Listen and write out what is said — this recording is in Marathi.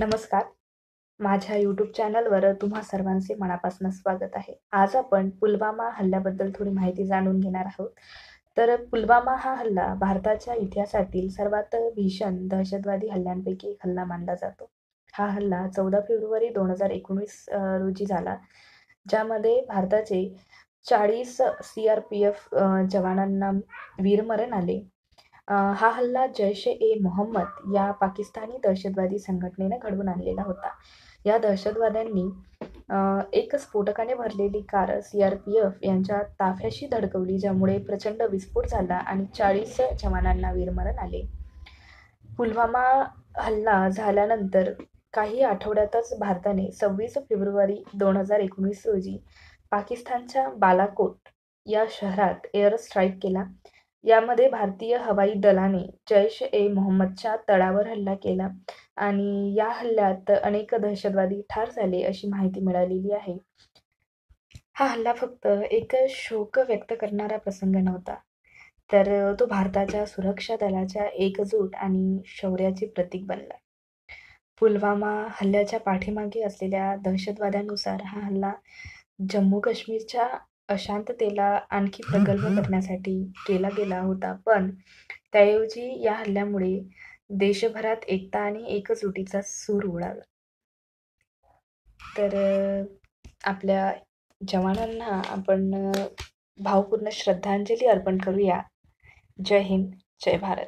नमस्कार. माझ्या YouTube चॅनलवर तुम्हा सर्वांचे मनापासून स्वागत आहे. आज आपण पुलवामा हल्ल्याबद्दल थोडी माहिती जाणून घेणार आहोत. तर पुलवामा हा हल्ला भारताच्या इतिहासातील सर्वात भीषण दहशतवादी हल्ल्यांपैकी एक हल्ला मानला जातो. हा हल्ला 14 फेब्रुवारी 2019 रोजी झाला, ज्यामध्ये भारताचे 40 CRPF जवानांना वीरमरण आले. हा हल्ला जैश-ए-मोहम्मद या पाकिस्तानी दहशतवादी संघटनेने घडवून आणलेला होता. या दहशतवाद्यांनी एक स्फोटकाने भरलेली कार CRPF यांच्या ताफ्याशी धडकवली, ज्यामुळे प्रचंड विस्फोट झाला आणि 40 जवानांना वीरमरण आले. पुलवामा हल्ला झाल्यानंतर काही आठवड्यातच भारताने 26 फेब्रुवारी 2019 रोजी पाकिस्तानच्या बालाकोट या शहरात एअर स्ट्राईक केला. यामध्ये भारतीय हवाई दलाने जैश-ए-मोहम्मदच्या तळावर हल्ला केला आणि या हल्ल्यात अनेक दहशतवादी ठार झाले, अशी माहिती मिळालेली आहे. हा हल्ला फक्त एक शोक व्यक्त करणारा प्रसंग नव्हता, तर तो भारताच्या सुरक्षा दलाच्या एकजूट आणि शौर्याचे प्रतीक बनला. पुलवामा हल्ल्याच्या पाठीमागे असलेल्या दहशतवाद्यांनुसार हा हल्ला जम्मू-काश्मीरच्या अशांततेला आणखी प्रगल्भ करण्यासाठी केला गेला होता. पण त्याऐवजी या हल्ल्यामुळे देशभरात एकता आणि एकजुटीचा सूर उडाला. तर आपल्या जवानांना आपण भावपूर्ण श्रद्धांजली अर्पण करूया. जय हिंद, जय भारत.